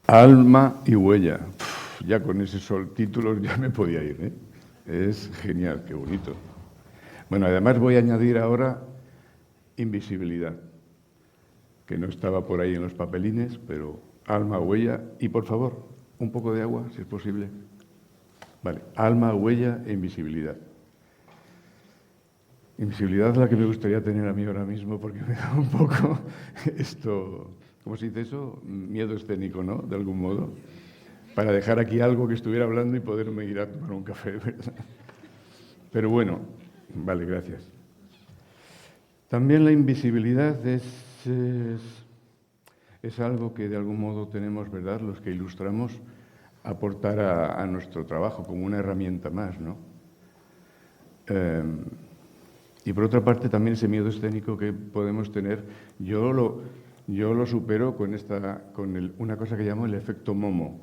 Alma y huella. Ya con ese título ya me podía ir, ¿eh? Es genial, qué bonito. Bueno, además voy a añadir ahora invisibilidad, que no estaba por ahí en los papelines, pero alma, huella y, por favor, un poco de agua, si es posible. Vale, alma, huella e invisibilidad. Invisibilidad es la que me gustaría tener a mí ahora mismo, porque me da un poco esto, ¿cómo se dice eso? Miedo escénico, ¿no? De algún modo. Para dejar aquí algo que estuviera hablando y poderme ir a tomar un café, ¿verdad? Pero bueno, vale, gracias. También la invisibilidad es algo que de algún modo tenemos, ¿verdad?, los que ilustramos, aportar a nuestro trabajo como una herramienta más, ¿no? Y por otra parte, también ese miedo escénico que podemos tener, yo lo supero con una cosa que llamo el efecto Momo.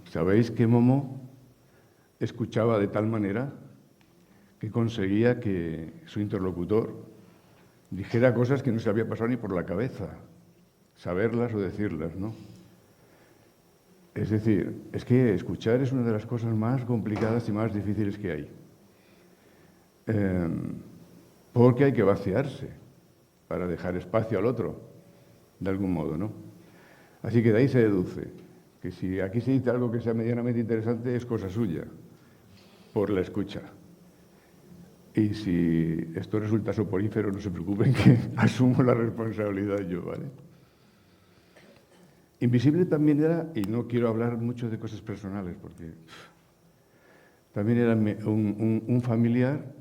¿Sabéis que Momo escuchaba de tal manera que conseguía que su interlocutor dijera cosas que no se había pasado ni por la cabeza, saberlas o decirlas, ¿no? Es decir, es que escuchar es una de las cosas más complicadas y más difíciles que hay. Porque hay que vaciarse para dejar espacio al otro, de algún modo, ¿no? Así que de ahí se deduce que si aquí se dice algo que sea medianamente interesante, es cosa suya, por la escucha. Y si esto resulta soporífero, no se preocupen que asumo la responsabilidad yo, ¿vale? Invisible también era, y no quiero hablar mucho de cosas personales, porque también era un familiar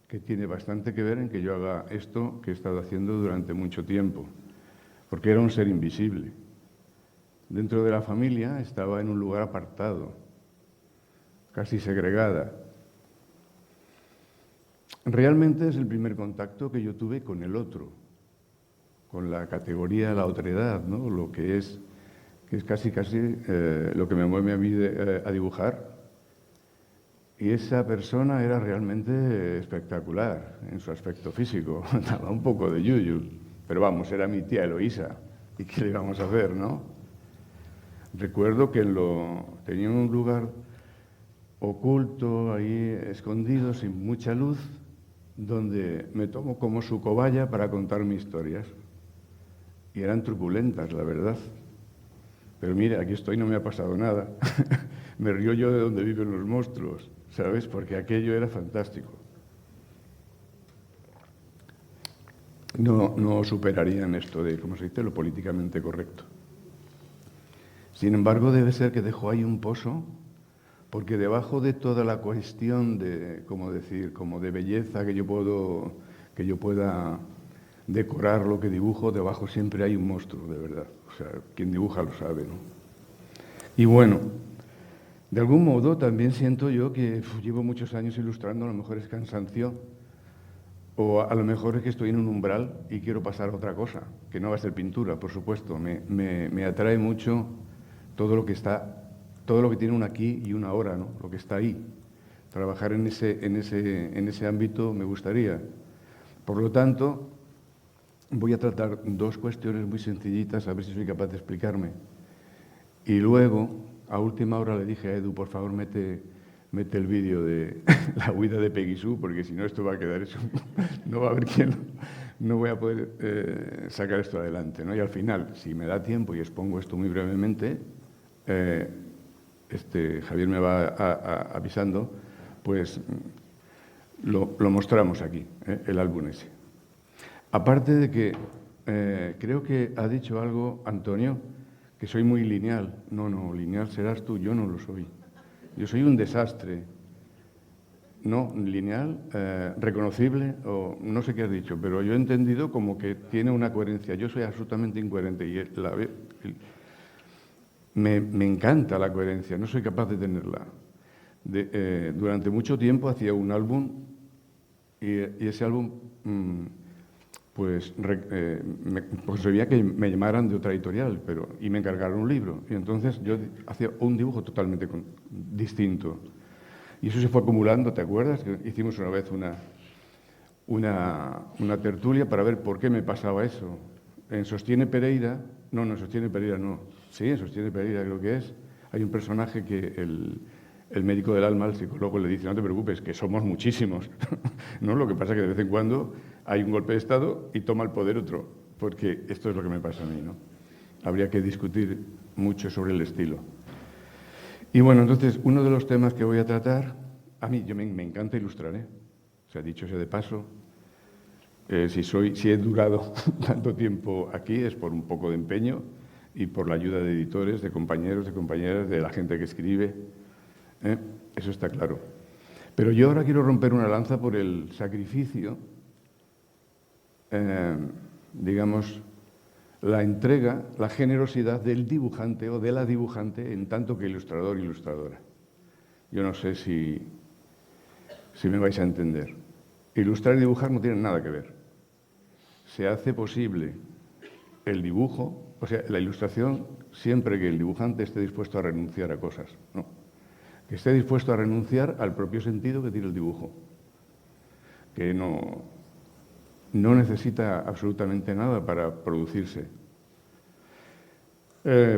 que tiene bastante que ver en que yo haga esto que he estado haciendo durante mucho tiempo, porque era un ser invisible. Dentro de la familia estaba en un lugar apartado, casi segregada. Realmente es el primer contacto que yo tuve con el otro, con la categoría de la otredad, ¿no? Lo que es casi lo que me mueve a mí a dibujar. Y esa persona era realmente espectacular en su aspecto físico, daba un poco de yuyu, pero vamos, era mi tía Eloísa, ¿y qué le íbamos a hacer, no? Recuerdo que tenía un lugar oculto, ahí escondido, sin mucha luz, donde me tomo como su cobaya para contar mis historias. Y eran truculentas, la verdad. Pero mire, aquí estoy, no me ha pasado nada. Me río yo de donde viven los monstruos, ¿sabes? Porque aquello era fantástico. No superarían esto de, ¿cómo se dice?, lo políticamente correcto. Sin embargo, debe ser que dejó ahí un pozo, porque debajo de toda la cuestión de, como de belleza que yo pueda decorar lo que dibujo, debajo siempre hay un monstruo, de verdad. O sea, quien dibuja lo sabe, ¿no? Y bueno, de algún modo también siento yo que llevo muchos años ilustrando, a lo mejor es cansancio, o a lo mejor es que estoy en un umbral y quiero pasar a otra cosa, que no va a ser pintura, por supuesto. Me atrae mucho todo lo que tiene un aquí y una ahora, ¿no? Lo que está ahí. Trabajar en ese ámbito me gustaría. Por lo tanto, voy a tratar dos cuestiones muy sencillitas, a ver si soy capaz de explicarme. Y luego, a última hora le dije a Edu, por favor, mete el vídeo de la huida de Peggy Sue, porque si no esto va a quedar eso, no va a haber no voy a poder sacar esto adelante, ¿no? Y al final, si me da tiempo y expongo esto muy brevemente, Javier me va avisando, pues lo mostramos aquí, el álbum ese. Aparte de que creo que ha dicho algo, Antonio, que soy muy lineal. No, lineal serás tú, yo no lo soy. Yo soy un desastre. No, lineal, reconocible, o no sé qué has dicho, pero yo he entendido como que tiene una coherencia. Yo soy absolutamente incoherente y me encanta la coherencia, no soy capaz de tenerla. Durante mucho tiempo hacía un álbum y ese álbum pues conseguía que me llamaran de otra editorial y me encargaron un libro. Y entonces yo hacía un dibujo totalmente distinto. Y eso se fue acumulando, ¿te acuerdas? Que hicimos una vez una tertulia para ver por qué me pasaba eso. en Sostiene Pereira, no, en Sostiene Pereira no, sí, en Sostiene Pereira creo que es, hay un personaje que el médico del alma, el psicólogo, le dice, no te preocupes, que somos muchísimos, ¿no? Lo que pasa es que de vez en cuando hay un golpe de Estado y toma el poder otro, porque esto es lo que me pasa a mí, ¿no? Habría que discutir mucho sobre el estilo. Y bueno, entonces, uno de los temas que voy a tratar, a mí me encanta ilustrar, ¿eh? O sea, dicho sea de paso, si he durado tanto tiempo aquí es por un poco de empeño y por la ayuda de editores, de compañeros, de compañeras, de la gente que escribe. Eso está claro. Pero yo ahora quiero romper una lanza por el sacrificio, digamos, la entrega, la generosidad del dibujante o de la dibujante en tanto que ilustrador, ilustradora. Yo no sé si me vais a entender. Ilustrar y dibujar no tienen nada que ver. Se hace posible el dibujo, o sea, la ilustración, siempre que el dibujante esté dispuesto a renunciar a cosas, ¿no? Que esté dispuesto a renunciar al propio sentido que tiene el dibujo, que no necesita absolutamente nada para producirse.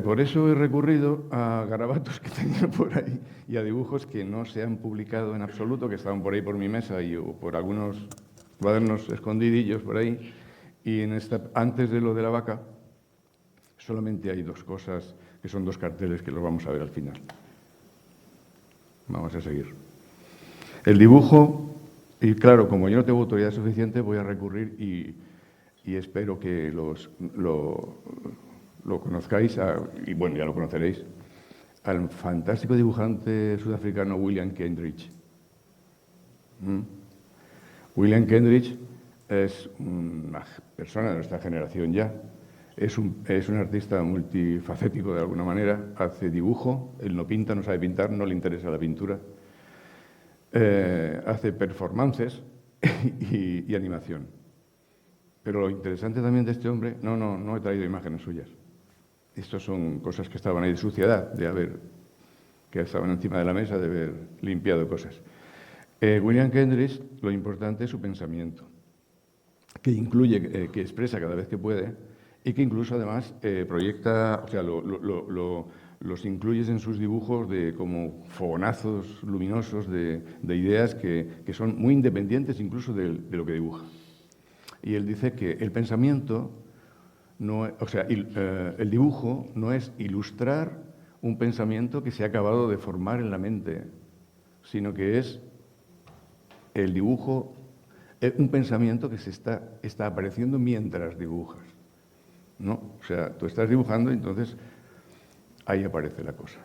Por eso he recurrido a garabatos que tenía por ahí y a dibujos que no se han publicado en absoluto, que estaban por ahí por mi mesa o por algunos cuadernos escondidillos por ahí. Y antes de lo de la vaca, solamente hay dos cosas, que son dos carteles que los vamos a ver al final. Vamos a seguir. El dibujo, y claro, como yo no tengo autoridad suficiente, voy a recurrir y espero que lo conozcáis, y bueno, ya lo conoceréis, al fantástico dibujante sudafricano William Kendrick. William Kendrick es una persona de nuestra generación ya. Es un artista multifacético de alguna manera. Hace dibujo, él no pinta, no sabe pintar, no le interesa la pintura. Hace performances y animación. Pero lo interesante también de este hombre, no he traído imágenes suyas. Estas son cosas que estaban ahí de suciedad, que estaban encima de la mesa, de haber limpiado cosas. William Kendrick, lo importante es su pensamiento, que incluye, que expresa cada vez que puede y que incluso además proyecta, o sea, los incluyes en sus dibujos como fogonazos luminosos de ideas que son muy independientes incluso de lo que dibuja. Y él dice que el pensamiento, el dibujo no es ilustrar un pensamiento que se ha acabado de formar en la mente, sino que es el dibujo, un pensamiento que está apareciendo mientras dibujas, ¿no? O sea, tú estás dibujando y entonces ahí aparece la cosa.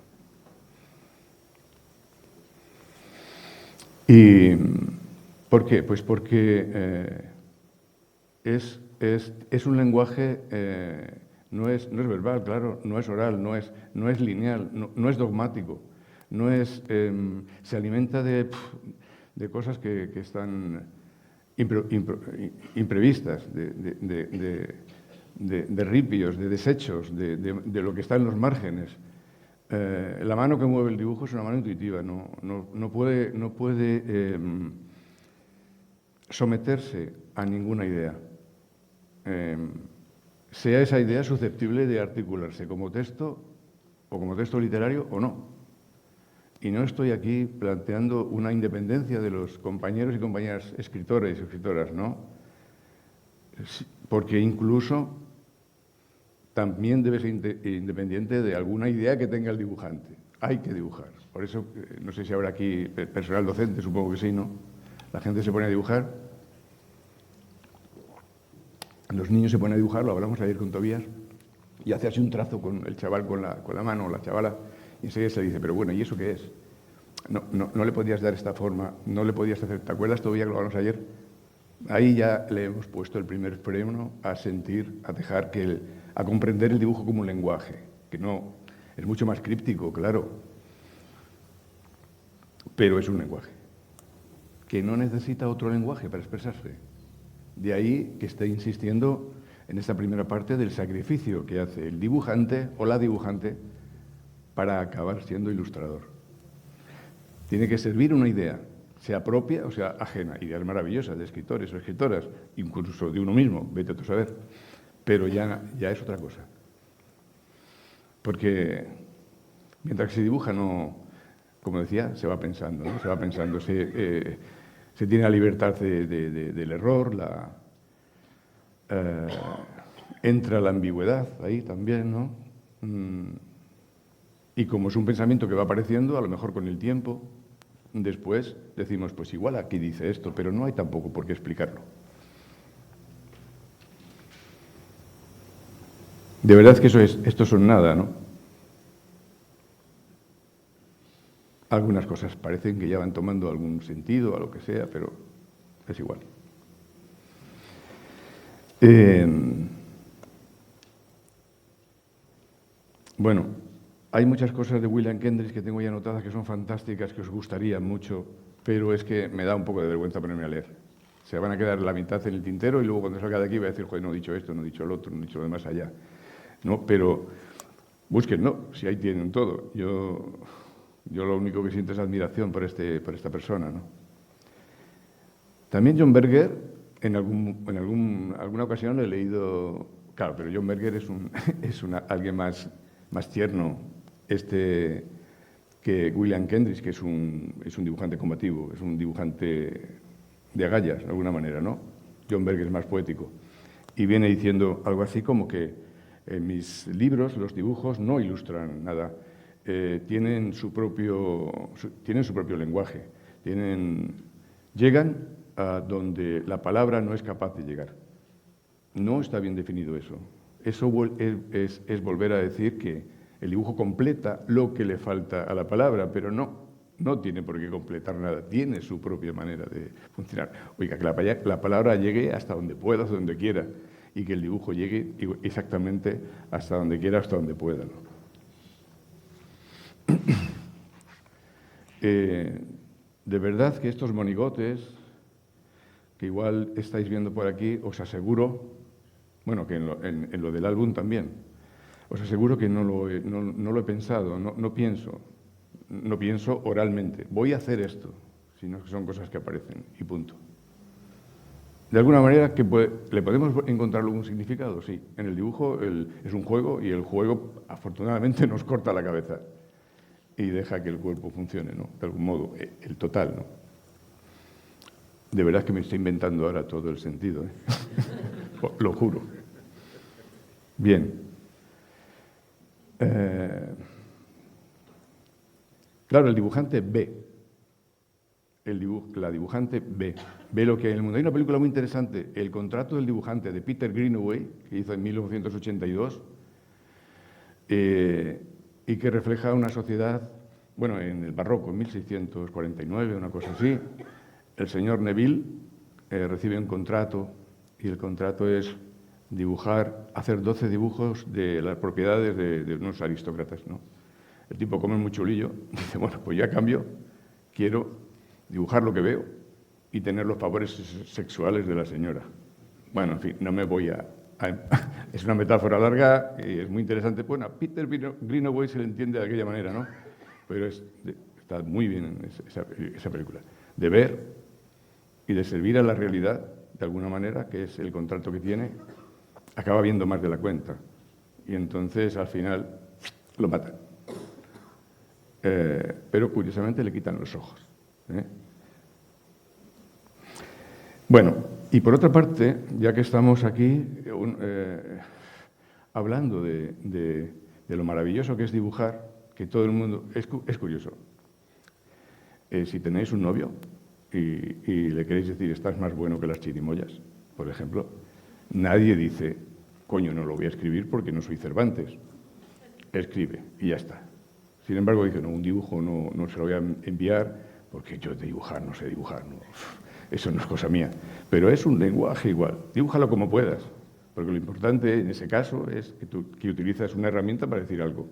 ¿Y por qué? Pues porque es un lenguaje, no es verbal, claro, no es oral, no es lineal, no es dogmático, se alimenta de cosas que están imprevistas, de ripios, de desechos, de lo que está en los márgenes. La mano que mueve el dibujo es una mano intuitiva, no puede someterse a ninguna idea. Sea esa idea susceptible de articularse como texto o como texto literario o no. Y no estoy aquí planteando una independencia de los compañeros y compañeras escritores y escritoras, ¿no? Porque incluso también debe ser independiente de alguna idea que tenga el dibujante. Hay que dibujar. Por eso, no sé si habrá aquí personal docente, supongo que sí, ¿no? La gente se pone a dibujar. Los niños se ponen a dibujar, lo hablamos ayer con Tobías, y hace así un trazo con el chaval con la mano, o la chavala, y enseguida se dice, pero bueno, ¿y eso qué es? No le podías dar esta forma, no le podías hacer... ¿Te acuerdas, Tobías, que lo hablamos ayer? Ahí ya le hemos puesto el primer freno a sentir, a dejar a comprender el dibujo como un lenguaje, que no es mucho más críptico, claro, pero es un lenguaje, que no necesita otro lenguaje para expresarse. De ahí que esté insistiendo en esta primera parte del sacrificio que hace el dibujante o la dibujante para acabar siendo ilustrador. Tiene que servir una idea, sea propia o sea ajena, ideas maravillosas de escritores o escritoras, incluso de uno mismo, vete tú a saber. pero ya es otra cosa. Porque mientras que se dibuja, no, como decía, se va pensando, ¿no? Se va pensando, se tiene la libertad del error, entra la ambigüedad ahí también, ¿no? Y como es un pensamiento que va apareciendo, a lo mejor con el tiempo, después decimos, pues igual aquí dice esto, pero no hay tampoco por qué explicarlo. De verdad que esto son nada, ¿no? Algunas cosas parecen que ya van tomando algún sentido, a lo que sea, pero es igual. Bueno, hay muchas cosas de William Kendrick que tengo ya anotadas que son fantásticas, que os gustarían mucho, pero es que me da un poco de vergüenza ponerme a leer. Se van a quedar la mitad en el tintero y luego cuando salga de aquí voy a decir, joder, no he dicho esto, no he dicho lo otro, no he dicho lo demás allá. ¿No? Pero búsquenlo, si ahí tienen todo. Yo lo único que siento es admiración por esta persona, ¿no? También John Berger, en alguna ocasión lo he leído, claro, pero John Berger es alguien más tierno que William Kendrick, que es un dibujante combativo, es un dibujante de agallas, de alguna manera, ¿no? John Berger es más poético. Y viene diciendo algo así como que en mis libros los dibujos no ilustran nada, tienen su propio lenguaje, llegan a donde la palabra no es capaz de llegar. No está bien definido eso. Eso es volver a decir que el dibujo completa lo que le falta a la palabra, pero no tiene por qué completar nada, tiene su propia manera de funcionar. Oiga, que la palabra llegue hasta donde pueda, hasta donde quiera, y que el dibujo llegue exactamente hasta donde quiera, hasta donde pueda, ¿no? De verdad que estos monigotes, que igual estáis viendo por aquí, os aseguro, bueno, que en lo del álbum también, os aseguro que no lo he pensado, no pienso oralmente, voy a hacer esto, sino que son cosas que aparecen y punto. De alguna manera, ¿le podemos encontrar algún significado? Sí. En el dibujo es un juego y el juego, afortunadamente, nos corta la cabeza y deja que el cuerpo funcione, ¿no? De algún modo, el total, ¿no? De verdad que me estoy inventando ahora todo el sentido, ¿eh? Lo juro. Bien. Claro, el dibujante ve. La dibujante ve lo que hay en el mundo. Hay una película muy interesante, El contrato del dibujante, de Peter Greenaway, que hizo en 1982, y que refleja una sociedad, bueno, en el barroco, en 1649, una cosa así. El señor Neville recibe un contrato, y el contrato es hacer 12 dibujos de las propiedades de unos aristócratas, ¿no? El tipo come muy chulillo, dice, bueno, pues yo a cambio quiero dibujar lo que veo y tener los favores sexuales de la señora. Bueno, en fin, no me voy a... Es una metáfora larga y es muy interesante. Bueno, a Peter Greenaway se le entiende de aquella manera, ¿no? Pero está muy bien esa película. De ver y de servir a la realidad, de alguna manera, que es el contrato que tiene, acaba viendo más de la cuenta. Y entonces, al final, lo matan. Pero, curiosamente, le quitan los ojos. Bueno, y por otra parte, ya que estamos aquí hablando de lo maravilloso que es dibujar, que todo el mundo... Es curioso. Si tenéis un novio y le queréis decir, estás más bueno que las chirimoyas, por ejemplo, nadie dice, coño, no lo voy a escribir porque no soy Cervantes. Escribe y ya está. Sin embargo, dice, no, un dibujo no se lo voy a enviar porque yo de dibujar no sé dibujar, no, eso no es cosa mía. Pero es un lenguaje igual, dibújalo como puedas, porque lo importante en ese caso es que utilizas una herramienta para decir algo.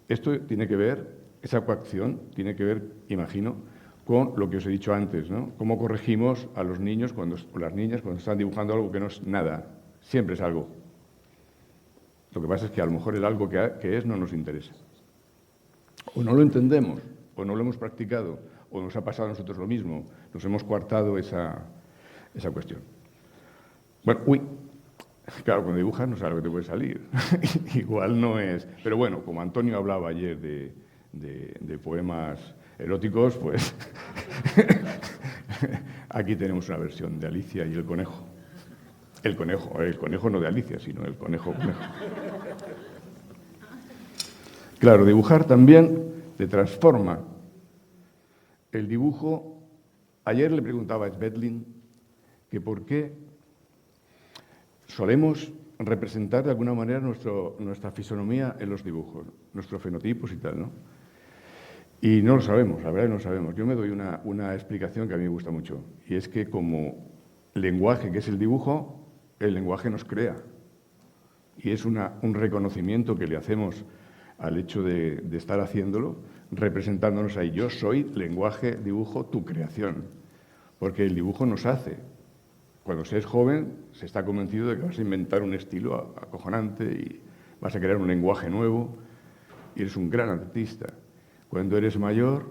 Esto tiene que ver, esa coacción tiene que ver, imagino, con lo que os he dicho antes, ¿no? Cómo corregimos a los niños o las niñas cuando están dibujando algo que no es nada, siempre es algo. Lo que pasa es que a lo mejor el algo que es no nos interesa. O no lo entendemos, o no lo hemos practicado, o nos ha pasado a nosotros lo mismo, nos hemos coartado esa cuestión. Bueno, Claro, cuando dibujas no sabes lo que te puede salir. Igual no es... Pero bueno, como Antonio hablaba ayer de poemas eróticos, pues aquí tenemos una versión de Alicia y el conejo. El conejo no de Alicia, sino el conejo. Claro, dibujar también te transforma. El dibujo... Ayer le preguntaba a Svetlin que por qué solemos representar de alguna manera nuestra fisonomía en los dibujos, nuestros fenotipos y tal, ¿no? Y no lo sabemos, la verdad que no lo sabemos. Yo me doy una explicación que a mí me gusta mucho, y es que como lenguaje, que es el dibujo, el lenguaje nos crea. Y es un reconocimiento que le hacemos al hecho de estar haciéndolo, representándonos ahí. Yo soy lenguaje, dibujo, tu creación. Porque el dibujo nos hace. Cuando se es joven, se está convencido de que vas a inventar un estilo acojonante y vas a crear un lenguaje nuevo y eres un gran artista. Cuando eres mayor,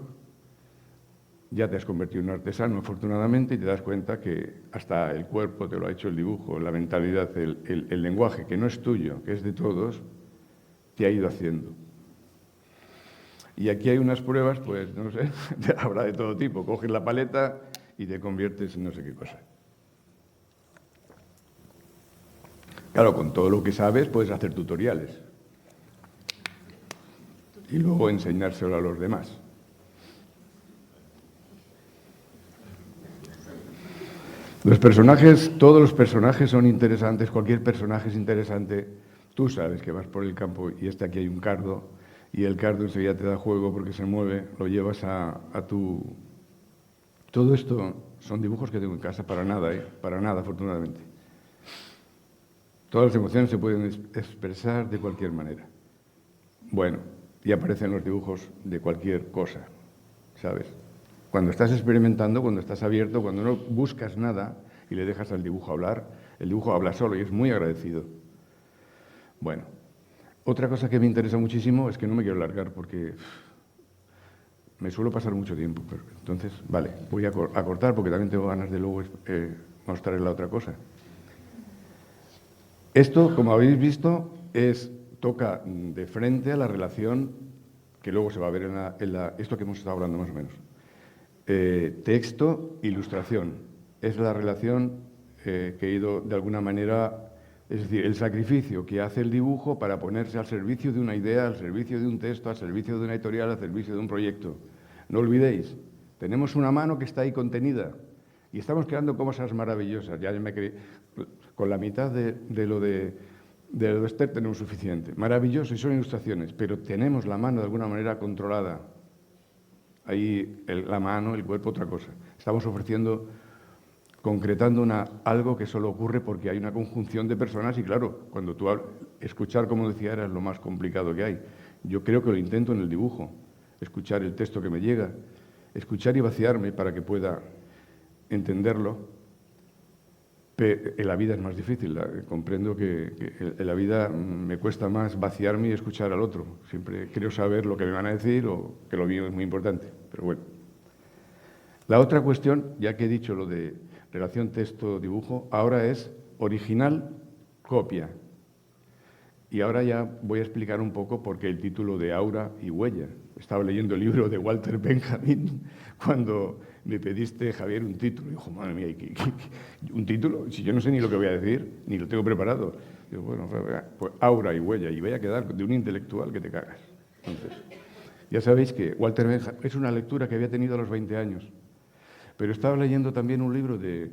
ya te has convertido en un artesano, afortunadamente, y te das cuenta que hasta el cuerpo te lo ha hecho el dibujo, la mentalidad, el lenguaje, que no es tuyo, que es de todos, te ha ido haciendo. Y aquí hay unas pruebas, pues, no sé, habrá de todo tipo. Coges la paleta y te conviertes en no sé qué cosa. Claro, con todo lo que sabes puedes hacer tutoriales y luego enseñárselo a los demás. Los personajes, todos los personajes son interesantes, cualquier personaje es interesante. Tú sabes que vas por el campo y aquí hay un cardo y el cardo enseguida te da juego porque se mueve, lo llevas a tu... Todo esto son dibujos que tengo en casa para nada, para nada, afortunadamente. Todas las emociones se pueden expresar de cualquier manera. Bueno, y aparecen los dibujos de cualquier cosa, ¿sabes? Cuando estás experimentando, cuando estás abierto, cuando no buscas nada y le dejas al dibujo hablar, el dibujo habla solo y es muy agradecido. Bueno, otra cosa que me interesa muchísimo es que no me quiero largar porque me suelo pasar mucho tiempo. Pero entonces, vale, voy a cortar porque también tengo ganas de luego mostrarles la otra cosa. Esto, como habéis visto, toca de frente a la relación que luego se va a ver en esto que hemos estado hablando más o menos. Texto, ilustración. Es la relación que he ido de alguna manera, es decir, el sacrificio que hace el dibujo para ponerse al servicio de una idea, al servicio de un texto, al servicio de una editorial, al servicio de un proyecto. No olvidéis, tenemos una mano que está ahí contenida y estamos creando cosas maravillosas. Ya me creí, con la mitad de lo de Esther tenemos suficiente. Maravilloso, y son ilustraciones, pero tenemos la mano de alguna manera controlada. Ahí la mano, el cuerpo, otra cosa. Estamos ofreciendo, concretando algo que solo ocurre porque hay una conjunción de personas y claro, cuando tú escuchar, como decía, era lo más complicado que hay. Yo creo que lo intento en el dibujo, escuchar el texto que me llega, escuchar y vaciarme para que pueda entenderlo. Pero en la vida es más difícil, comprendo que en la vida me cuesta más vaciarme y escuchar al otro. Siempre quiero saber lo que me van a decir o que lo mío es muy importante, pero bueno. La otra cuestión, ya que he dicho lo de relación texto-dibujo, ahora es original-copia. Y ahora ya voy a explicar un poco por qué el título de Aura y Huella. Estaba leyendo el libro de Walter Benjamin cuando me pediste, Javier, un título. Y dijo, madre mía, ¿un título? Si yo no sé ni lo que voy a decir, ni lo tengo preparado. Digo, bueno, pues Aura y Huella, y voy a quedar de un intelectual que te cagas. Entonces, ya sabéis que Walter Benjamin es una lectura que había tenido a los 20 años. Pero estaba leyendo también un libro de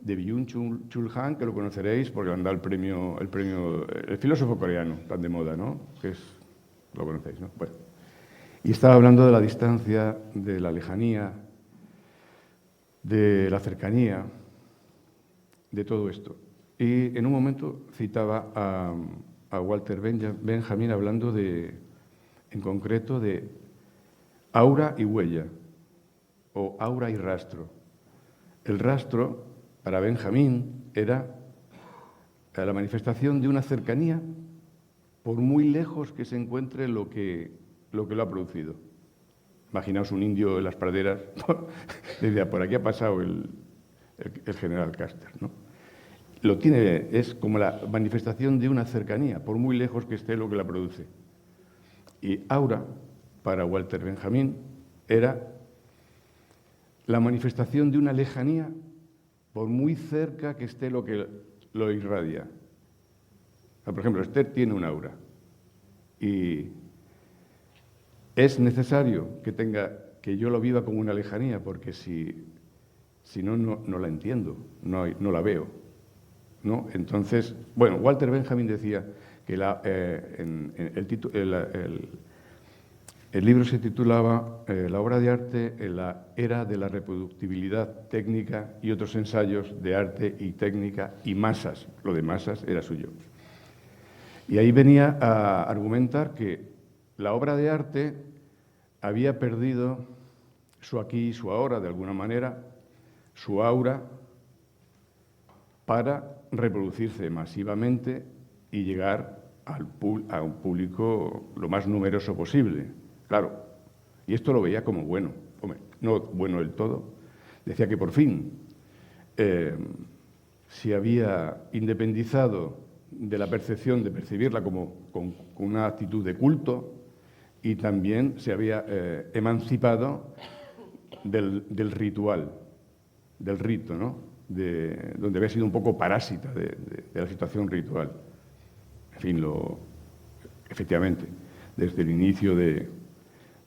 Byung-Chul Han, que lo conoceréis porque le han dado el filósofo coreano, tan de moda, ¿no? Lo conocéis, ¿no? Bueno. Y estaba hablando de la distancia, de la lejanía, de la cercanía, de todo esto. Y en un momento citaba a Walter Benjamin hablando en concreto de aura y huella, o aura y rastro. El rastro, para Benjamín, era la manifestación de una cercanía, por muy lejos que se encuentre lo que lo ha producido. Imaginaos un indio en las praderas, decía, por aquí ha pasado el general Custer, ¿no? es como la manifestación de una cercanía, por muy lejos que esté lo que la produce. Y aura, para Walter Benjamin, era la manifestación de una lejanía, por muy cerca que esté lo que lo irradia. Por ejemplo, Esther tiene un aura y es necesario que yo lo viva como una lejanía, porque si no, no la entiendo, no la veo, ¿no? Entonces, bueno, Walter Benjamin decía que el libro se titulaba La obra de arte en la era de la reproductibilidad técnica y otros ensayos de arte y técnica y masas. Lo de masas era suyo. Y ahí venía a argumentar que la obra de arte había perdido su aquí y su ahora, de alguna manera, su aura, para reproducirse masivamente y llegar a un público lo más numeroso posible. Claro, y esto lo veía como bueno. Hombre, no bueno del todo. Decía que por fin se había independizado de la percepción de percibirla como con una actitud de culto, y también se había emancipado del ritual, del rito, ¿no? Donde había sido un poco parásita de la situación ritual. En fin, efectivamente, desde el inicio de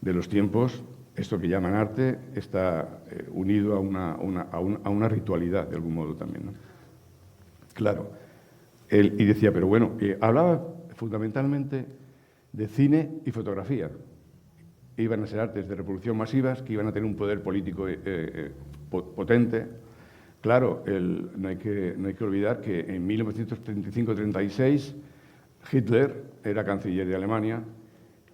los tiempos, esto que llaman arte está unido a una ritualidad, de algún modo también, ¿no? Claro, y decía, pero bueno, hablaba fundamentalmente de cine y fotografía. Iban a ser artes de reproducción masivas que iban a tener un poder político potente. Claro, no hay que olvidar que en 1935-36 Hitler era canciller de Alemania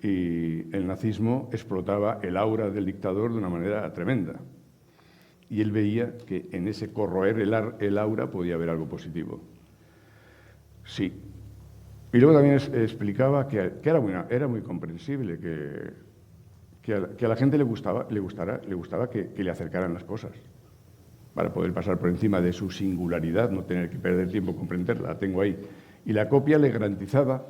y el nazismo explotaba el aura del dictador de una manera tremenda. Y él veía que en ese corroer el aura podía haber algo positivo. Sí. Y luego también explicaba que era muy comprensible, que a la gente le gustaba que le acercaran las cosas, para poder pasar por encima de su singularidad, no tener que perder tiempo en comprenderla. La tengo ahí. Y la copia le garantizaba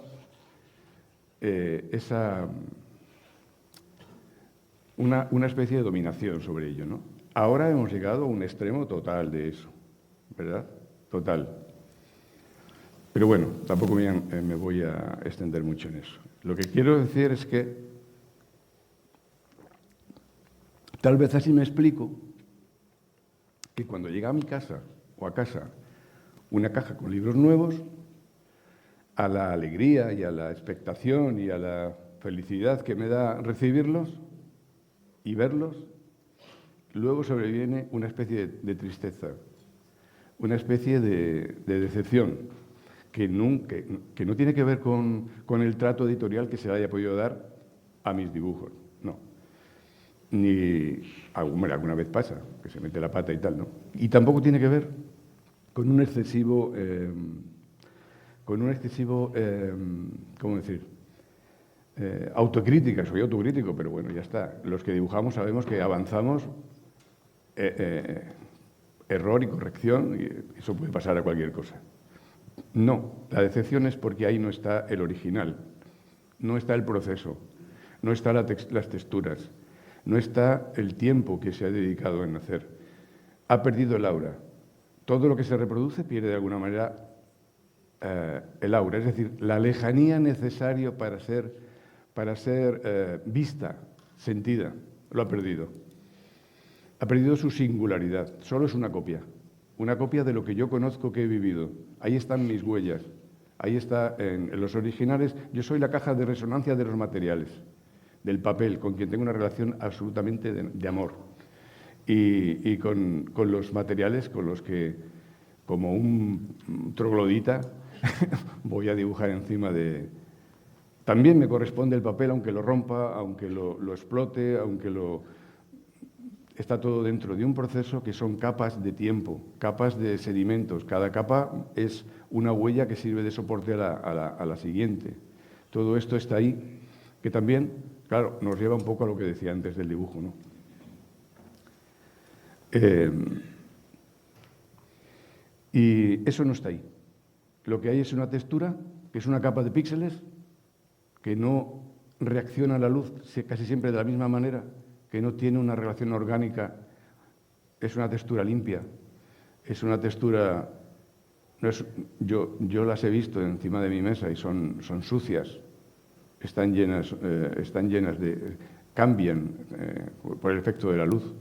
una especie de dominación sobre ello, ¿no? Ahora hemos llegado a un extremo total de eso, ¿verdad? Total. Pero bueno, tampoco me voy a extender mucho en eso. Lo que quiero decir es que tal vez así me explico que cuando llega a mi casa o a casa una caja con libros nuevos, a la alegría y a la expectación y a la felicidad que me da recibirlos y verlos, luego sobreviene una especie de tristeza, una especie de decepción, que no tiene que ver con el trato editorial que se le haya podido dar a mis dibujos, no. Ni alguna vez pasa, que se mete la pata y tal, ¿no? Y tampoco tiene que ver con un excesivo, ¿cómo decir? Autocrítica, soy autocrítico, pero bueno, ya está. Los que dibujamos sabemos que avanzamos, error y corrección, y eso puede pasar a cualquier cosa. No, la decepción es porque ahí no está el original, no está el proceso, no están las texturas, no está el tiempo que se ha dedicado en hacer. Ha perdido el aura. Todo lo que se reproduce pierde de alguna manera el aura, es decir, la lejanía necesaria para ser vista, sentida, lo ha perdido. Ha perdido su singularidad, solo es una copia de lo que yo conozco, que he vivido. Ahí están mis huellas, ahí está en los originales. Yo soy la caja de resonancia de los materiales, del papel, con quien tengo una relación absolutamente de amor. Y con los materiales con los que, como un troglodita, voy a dibujar encima de... También me corresponde el papel, aunque lo rompa, aunque lo explote, Está todo dentro de un proceso que son capas de tiempo, capas de sedimentos. Cada capa es una huella que sirve de soporte a la siguiente. Todo esto está ahí, que también, claro, nos lleva un poco a lo que decía antes del dibujo, ¿no? Y eso no está ahí. Lo que hay es una textura, que es una capa de píxeles, que no reacciona a la luz casi siempre de la misma manera, que no tiene una relación orgánica, es una textura limpia, es una textura... No es, yo las he visto encima de mi mesa y son sucias, están llenas de... cambian por el efecto de la luz,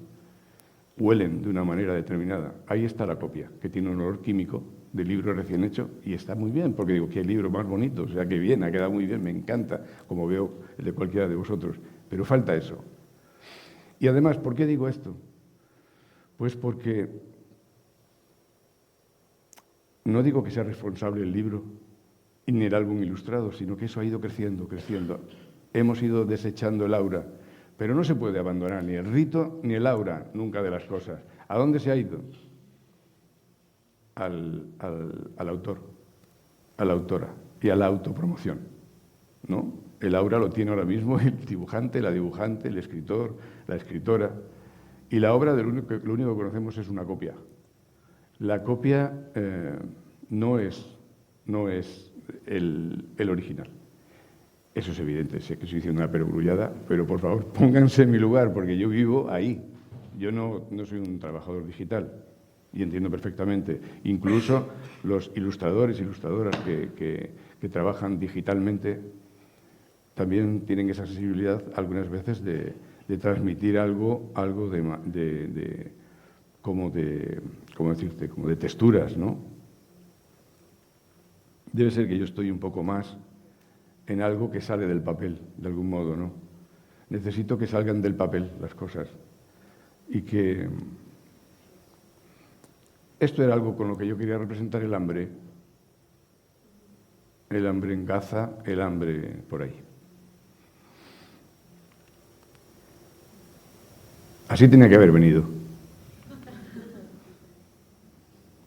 huelen de una manera determinada. Ahí está la copia, que tiene un olor químico de libro recién hecho y está muy bien, porque digo, qué libro más bonito, o sea, qué bien, ha quedado muy bien, me encanta, como veo el de cualquiera de vosotros, pero falta eso. Y además, ¿por qué digo esto? Pues porque no digo que sea responsable el libro ni el álbum ilustrado, sino que eso ha ido creciendo, creciendo. Hemos ido desechando el aura, pero no se puede abandonar ni el rito ni el aura nunca de las cosas. ¿A dónde se ha ido? Al autor, a la autora y a la autopromoción, ¿no? El aura lo tiene ahora mismo el dibujante, la dibujante, el escritor, la escritora, y la obra lo único que conocemos es una copia. La copia no es el original. Eso es evidente, sé que estoy diciendo una perogrullada, pero por favor pónganse en mi lugar, porque yo vivo ahí. Yo no soy un trabajador digital y entiendo perfectamente. Incluso los ilustradores e ilustradoras que trabajan digitalmente también tienen esa sensibilidad algunas veces de transmitir algo como de texturas, ¿no? Debe ser que yo estoy un poco más en algo que sale del papel, de algún modo, ¿no? Necesito que salgan del papel las cosas. Y que esto era algo con lo que yo quería representar el hambre en Gaza, el hambre por ahí. Así tenía que haber venido.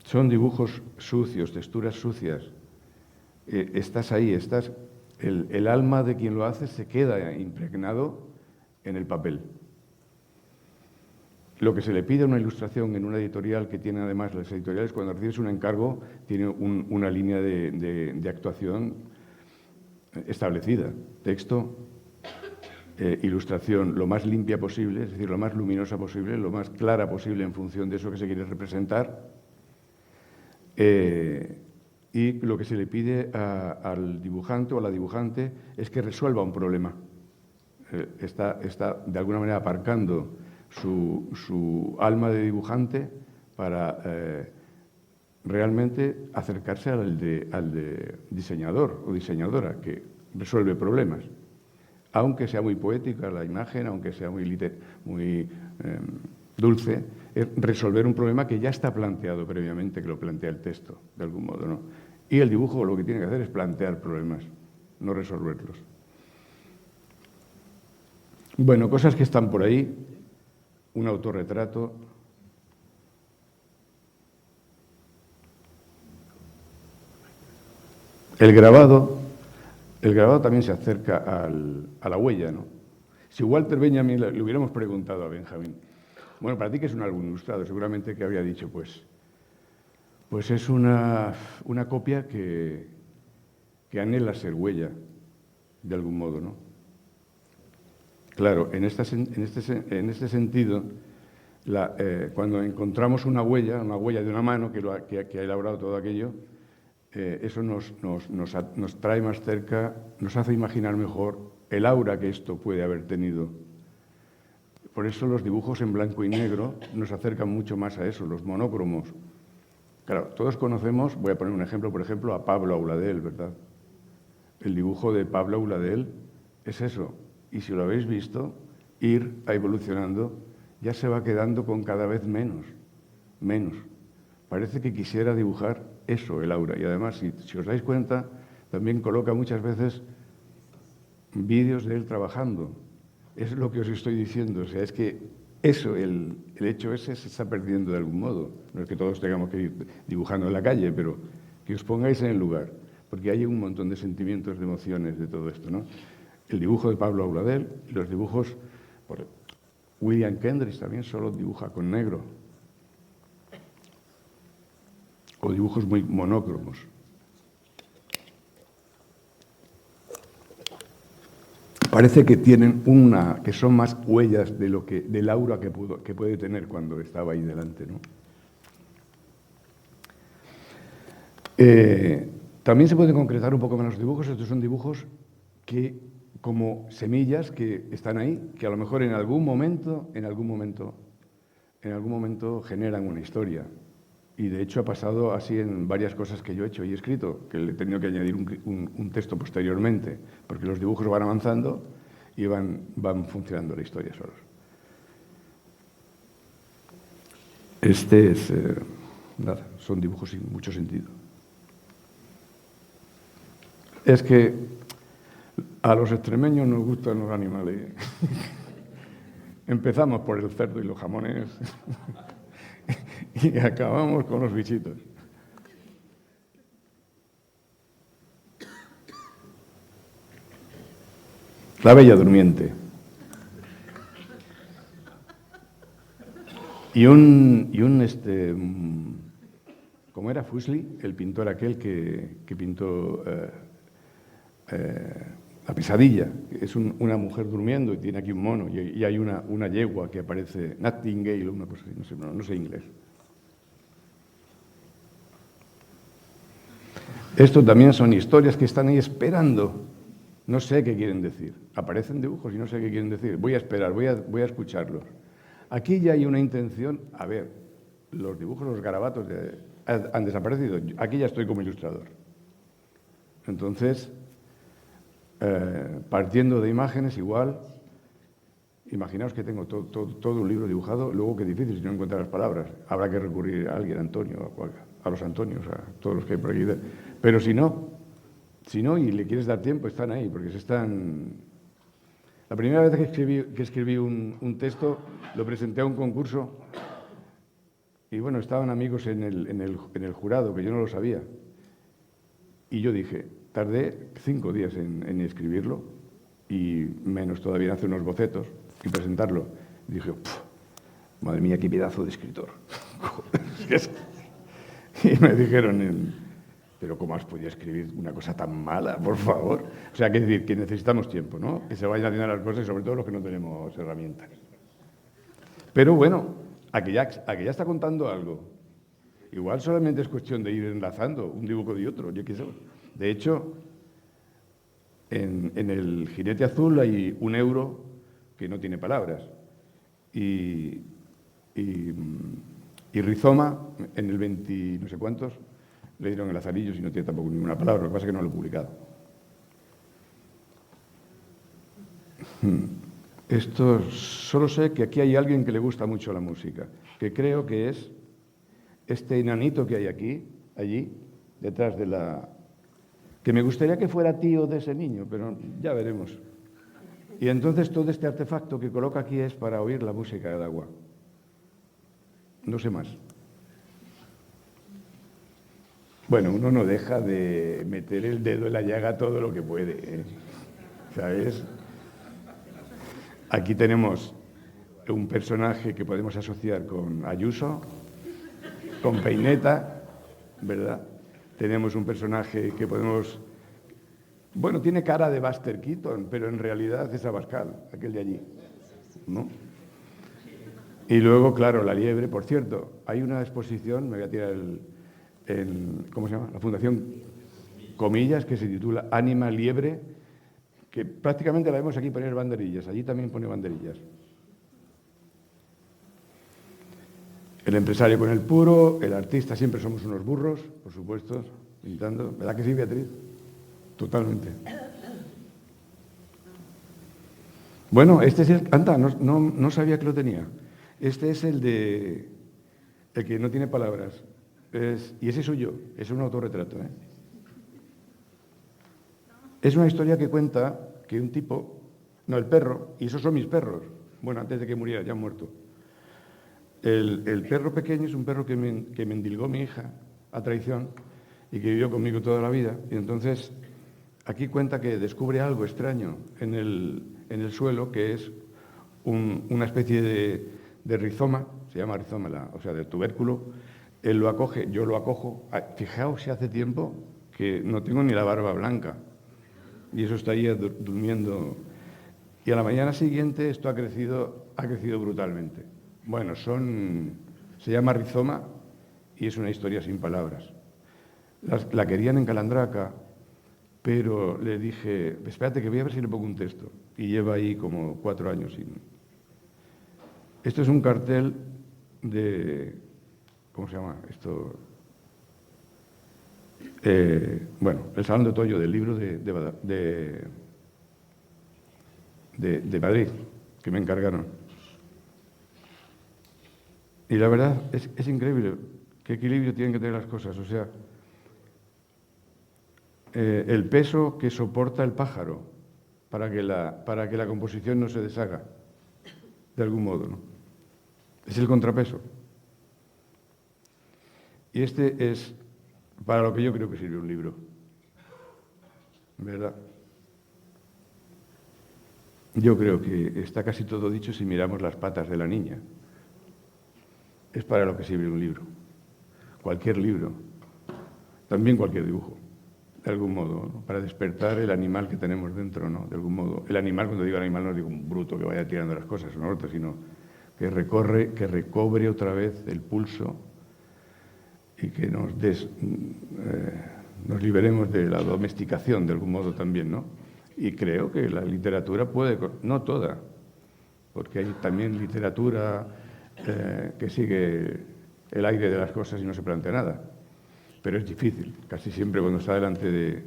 Son dibujos sucios, texturas sucias. Estás ahí, el alma de quien lo hace se queda impregnado en el papel. Lo que se le pide a una ilustración en una editorial, que tiene además las editoriales, cuando recibes un encargo, tiene una línea de actuación establecida. Texto, ilustración lo más limpia posible, es decir, lo más luminosa posible, lo más clara posible en función de eso que se quiere representar. Y lo que se le pide al dibujante o a la dibujante es que resuelva un problema. Está de alguna manera aparcando su alma de dibujante para realmente acercarse al de diseñador o diseñadora, que resuelve problemas. Aunque sea muy poética la imagen, aunque sea muy dulce, es resolver un problema que ya está planteado previamente, que lo plantea el texto, de algún modo, ¿no? Y el dibujo lo que tiene que hacer es plantear problemas, no resolverlos. Bueno, cosas que están por ahí, un autorretrato. El grabado también se acerca a la huella, ¿no? Si Walter Benjamin le hubiéramos preguntado a Benjamin, bueno, para ti que es un álbum ilustrado, seguramente que habría dicho, pues es una copia que anhela ser huella, de algún modo, ¿no? Claro, en este sentido, cuando encontramos una huella de una mano que ha elaborado todo aquello, eso nos trae más cerca, nos hace imaginar mejor el aura que esto puede haber tenido. Por eso los dibujos en blanco y negro nos acercan mucho más a eso, los monócromos. Claro, todos conocemos, voy a poner un ejemplo, por ejemplo, a Pablo Auladel, ¿verdad? El dibujo de Pablo Auladel es eso. Y si lo habéis visto, ir evolucionando, ya se va quedando con cada vez menos. Parece que quisiera dibujar eso, el aura. Y además, si os dais cuenta, también coloca muchas veces vídeos de él trabajando. Es lo que os estoy diciendo. O sea, es que eso, el hecho ese se está perdiendo de algún modo. No es que todos tengamos que ir dibujando en la calle, pero que os pongáis en el lugar. Porque hay un montón de sentimientos, de emociones, de todo esto, ¿no? El dibujo de Pablo Auladel, los dibujos... William Kendrick también solo dibuja con negro. o dibujos muy monócromos. Parece que tienen que son más huellas del aura que puede tener cuando estaba ahí delante, ¿no? También se pueden concretar un poco más los dibujos. Estos son dibujos que, como semillas que están ahí, que a lo mejor en algún momento generan una historia. Y de hecho ha pasado así en varias cosas que yo he hecho y he escrito, que le he tenido que añadir un texto posteriormente, porque los dibujos van avanzando y van funcionando la historia solos. Son dibujos sin mucho sentido. Es que a los extremeños nos gustan los animales. Empezamos por el cerdo y los jamones y acabamos con los bichitos. La Bella Durmiente. ¿Cómo era? Fuseli, el pintor aquel que pintó La Pesadilla. Es una mujer durmiendo y tiene aquí un mono y hay una yegua que aparece, Nightingale, una cosa así, no sé inglés. Esto también son historias que están ahí esperando. No sé qué quieren decir. Aparecen dibujos y no sé qué quieren decir. Voy a esperar, voy a escucharlos. Aquí ya hay una intención. A ver, los dibujos, los garabatos han desaparecido. Aquí ya estoy como ilustrador. Entonces, partiendo de imágenes igual, imaginaos que tengo todo un libro dibujado, luego qué difícil si no encuentro las palabras. Habrá que recurrir a alguien, Antonio, a los Antonios, a todos los que hay por aquí. Pero si no, y le quieres dar tiempo, están ahí, porque se están... La primera vez que escribí un texto, lo presenté a un concurso y bueno, estaban amigos en el jurado, que yo no lo sabía. Y yo dije, tardé 5 días en escribirlo y menos todavía en hacer unos bocetos y presentarlo. Y dije, madre mía, qué pedazo de escritor. Y me dijeron, pero ¿cómo has podido escribir una cosa tan mala, por favor? O sea, que decir, que necesitamos tiempo, ¿no? Que se vayan haciendo las cosas y sobre todo los que no tenemos herramientas. Pero bueno, a que ya está contando algo. Igual solamente es cuestión de ir enlazando un dibujo de otro, yo qué sé. De hecho, en el Jinete Azul hay un euro que no tiene palabras. Y Rizoma, en el 20 no sé cuántos, le dieron el Lazarillos y no tiene tampoco ninguna palabra, lo que pasa es que no lo he publicado. Esto, solo sé que aquí hay alguien que le gusta mucho la música, que creo que es este enanito que hay allí, detrás de la... que me gustaría que fuera tío de ese niño, pero ya veremos. Y entonces todo este artefacto que coloca aquí es para oír la música del agua. No sé más. Bueno, uno no deja de meter el dedo en la llaga todo lo que puede, ¿eh? ¿Sabes? Aquí tenemos un personaje que podemos asociar con Ayuso, con Peineta, ¿verdad? Tenemos un personaje que podemos... Bueno, tiene cara de Buster Keaton, pero en realidad es Abascal, aquel de allí, ¿no? Y luego, claro, la liebre. Por cierto, hay una exposición, me voy a tirar ¿cómo se llama? La Fundación Comillas, que se titula Ánima Liebre, que prácticamente la vemos aquí poner banderillas, allí también pone banderillas. El empresario con el puro, el artista, siempre somos unos burros, por supuesto, pintando. ¿Verdad que sí, Beatriz? Totalmente. Bueno, este es el... Anda, no sabía que lo tenía. Este es el que no tiene palabras. Y ese soy yo, es un autorretrato, ¿eh? Es una historia que cuenta que un tipo... No, el perro, y esos son mis perros. Bueno, antes de que muriera, ya han muerto. El perro pequeño es un perro que me endilgó mi hija a traición y que vivió conmigo toda la vida. Y entonces, aquí cuenta que descubre algo extraño en el suelo, que es una especie de rizoma, se llama rizoma, o sea, de tubérculo, Él lo acoge, yo lo acojo. Fijaos si hace tiempo que no tengo ni la barba blanca. Y eso está ahí durmiendo. Y a la mañana siguiente esto ha crecido brutalmente. Bueno, se llama rizoma y es una historia sin palabras. La querían en Calandraca, pero le dije, espérate que voy a ver si le pongo un texto. Y lleva ahí como 4 años sin... Esto es un cartel de... ¿Cómo se llama esto? Bueno, el Salón de Otoño del libro de Madrid, que me encargaron. Y la verdad es increíble qué equilibrio tienen que tener las cosas. O sea, el peso que soporta el pájaro para que la composición no se deshaga, de algún modo, ¿no? Es el contrapeso. Y este es para lo que yo creo que sirve un libro, ¿verdad? Yo creo que está casi todo dicho si miramos las patas de la niña. Es para lo que sirve un libro. Cualquier libro. También cualquier dibujo, de algún modo, ¿no? Para despertar el animal que tenemos dentro, ¿no? De algún modo. El animal, cuando digo animal, no digo un bruto que vaya tirando las cosas una a otra, sino que recobre otra vez el pulso y que nos liberemos de la domesticación, de algún modo también, ¿no? Y creo que la literatura puede, no toda, porque hay también literatura que sigue el aire de las cosas y no se plantea nada. Pero es difícil, casi siempre cuando está delante de